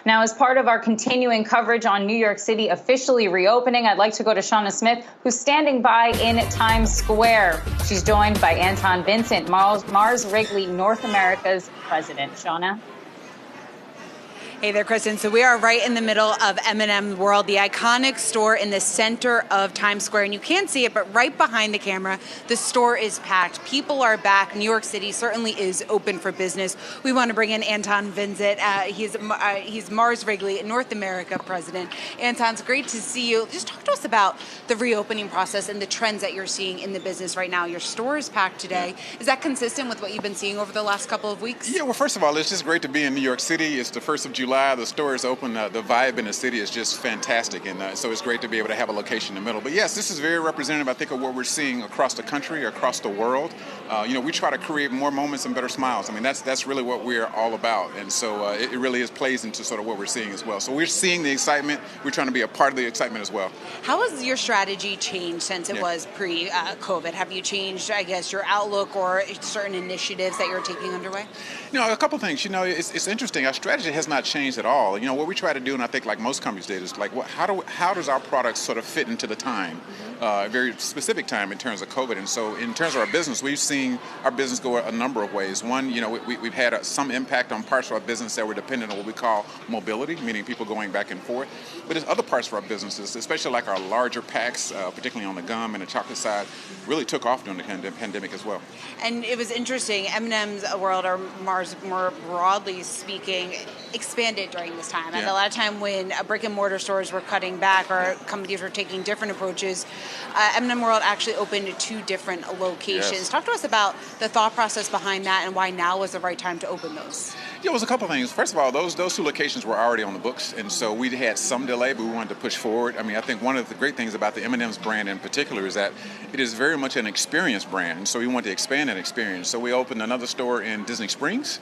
Now, as part of our continuing coverage on New York City officially reopening, I'd like to go to Shauna Smith, who's standing by in Times Square. She's joined by Anton Vincent, Mars Wrigley North America's president. Shauna? Hey there, Kristen. So we are right in the middle of M&M World, the iconic store in the center of Times Square. And you can't see it, but right behind the camera, the store is packed. People are back. New York City certainly is open for business. We want to bring in Anton Vincent. He's Mars Wrigley North America President. Anton, it's great to see you. Just talk to us about the reopening process and the trends that you're seeing in the business right now. Your store is packed today. Is that consistent with what you've been seeing over the last couple of weeks? Yeah, well, first of all, it's just great to be in New York City. It's the 1st of July. The store is open. The vibe in the city is just fantastic, and so it's great to be able to have a location in the middle. But yes, this is very representative, I think, of what we're seeing across the country, across the world. We try to create more moments and better smiles. I mean, that's really what we're all about, and so it really plays into sort of what we're seeing as well. So we're seeing the excitement. We're trying to be a part of the excitement as well. How has your strategy changed since it was pre-COVID? Have you changed, I guess, your outlook or certain initiatives that you're taking underway? A couple things. It's interesting. Our strategy has not changed at all. What we try to do, and I think like most companies did, is like, how does our product sort of fit into the time, a very specific time in terms of COVID? And so in terms of our business, we've seen our business go a number of ways. One, we've had some impact on parts of our business that were dependent on what we call mobility, meaning people going back and forth. But there's other parts of our businesses, especially like our larger packs, particularly on the gum and the chocolate side, really took off during the pandemic as well. And it was interesting, M&M's World, or Mars more broadly speaking, expanded during this time. And a lot of time when brick and mortar stores were cutting back or companies were taking different approaches, M&M World actually opened 2 different locations. Yes. Talk to us about the thought process behind that and why now was the right time to open those. Yeah, it was a couple of things. First of all, those 2 locations were already on the books, and so we had some delay, but we wanted to push forward. I mean, I think one of the great things about the M&M's brand in particular is that it is very much an experience brand, and so we wanted to expand that experience. So we opened another store in Disney Springs,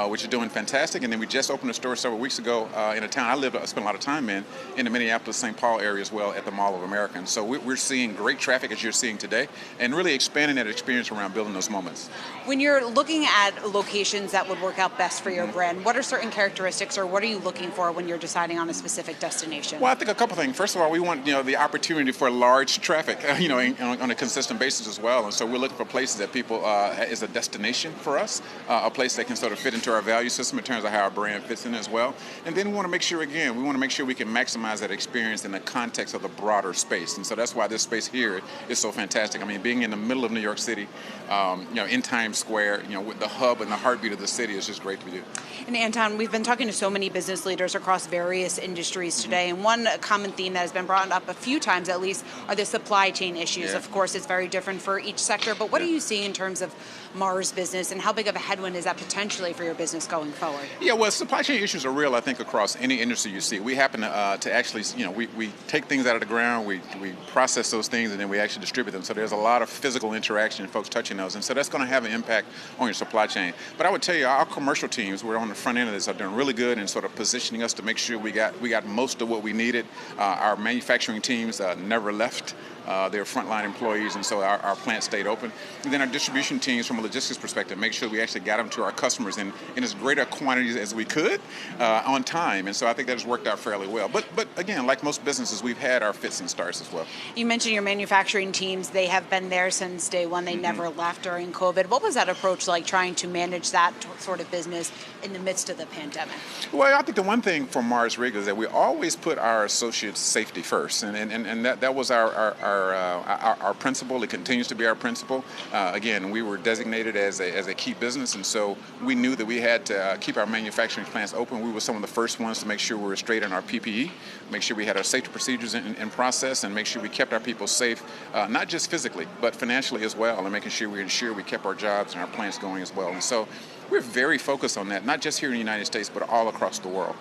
which is doing fantastic, and then we just opened a store several weeks ago in a town I spent a lot of time in the Minneapolis, St. Paul area as well, at the Mall of America. And so we're seeing great traffic, as you're seeing today, and really expanding that experience around building those moments. When you're looking at locations that would work out best for your brand, what are certain characteristics or what are you looking for when you're deciding on a specific destination? Well, I think a couple things. First of all, we want the opportunity for large traffic, on a consistent basis as well. And so we're looking for places that people is a destination for us, a place that can sort of fit into our value system in terms of how our brand fits in as well. And then we want to make sure, we can maximize that experience in the context of the broader space. And so that's why this space here is so fantastic. I mean, being in the middle of New York City, in Times Square, with the hub and the heartbeat of the city is just great to do. And Anton, we've been talking to so many business leaders across various industries today, and one common theme that has been brought up a few times at least are the supply chain issues. Yeah. Of course, it's very different for each sector, but what are you seeing in terms of Mars business, and how big of a headwind is that potentially for your business going forward? Yeah, well, supply chain issues are real, I think, across any industry you see. We happen to actually, we take things out of the ground, we process those things, and then we actually distribute them. So there's a lot of physical interaction, folks touching those, and so that's going to have an impact on your supply chain. But I would tell you, our commercial teams, we're on the front end of this, are doing really good in sort of positioning us to make sure we got most of what we needed. Our manufacturing teams never left. They're frontline employees, and so our plant stayed open. And then our distribution teams, from a logistics perspective, make sure we actually got them to our customers in as greater quantities as we could on time. And so I think that has worked out fairly well. But again, like most businesses, we've had our fits and starts as well. You mentioned your manufacturing teams. They have been there since day one. They never left during COVID. What was that approach like, trying to manage that sort of business in the midst of the pandemic? Well, I think the one thing for Mars Wrigley is that we always put our associates' safety first, and that was our principle. It continues to be our principle. Again, we were designated as a key business, and so we knew that we had to keep our manufacturing plants open. We were some of the first ones to make sure we were straight on our PPE, make sure we had our safety procedures in process, and make sure we kept our people safe, not just physically, but financially as well, and making sure we kept our jobs and our plants going as well. And so we're very focused on that, not just here in the United States, but all across the world.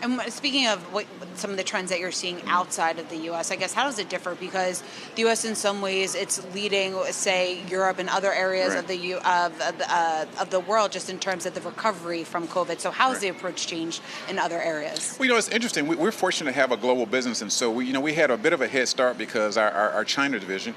And speaking of some of the trends that you're seeing outside of the U.S., I guess, how does it differ? Because the U.S. in some ways it's leading, say, Europe and other areas of the world, just in terms of the recovery from COVID. So how has the approach changed in other areas? Well, it's interesting. We're fortunate to have a global business, and so we had a bit of a head start because our China division,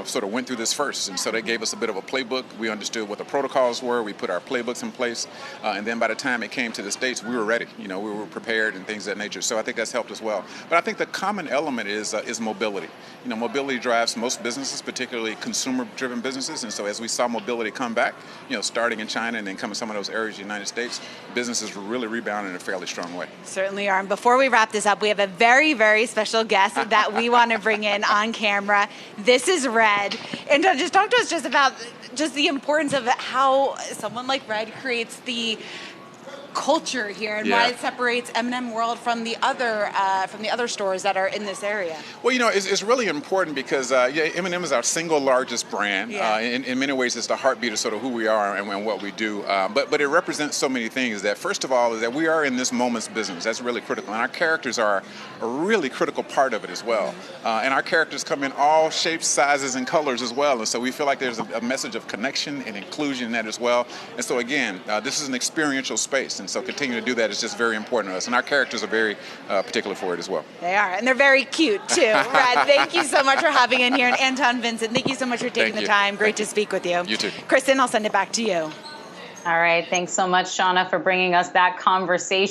sort of went through this first, and so they gave us a bit of a playbook. We understood what the protocols were. We put our playbooks in place, and then by the time it came to the States, we were ready. We were prepared and things of that nature. So I think that's helped as well. But I think the common element is mobility. Mobility drives most businesses, particularly consumer-driven businesses. And so as we saw mobility come back, starting in China and then coming some of those areas in the United States, businesses really rebounded in a fairly strong way. Certainly are. And before we wrap this up, we have a very, very special guest that we want to bring in on camera. This is Red. And just talk to us just about just the importance of how someone like Red creates the culture here and why it separates M&M World from the other stores that are in this area. Well, it's really important because M&M is our single largest brand. In many ways, it's the heartbeat of sort of who we are and what we do. But it represents so many things. That first of all is that we are in this moment's business. That's really critical, and our characters are a really critical part of it as well. And our characters come in all shapes, sizes, and colors as well. And so we feel like there's a message of connection and inclusion in that as well. And so again, this is an experiential space. And so continuing to do that is just very important to us. And our characters are very particular for it as well. They are. And they're very cute, too. Red, thank you so much for having in here. And Anton Vincent, thank you so much for taking the time. Great to speak with you. You too. Kristen, I'll send it back to you. All right. Thanks so much, Shauna, for bringing us that conversation.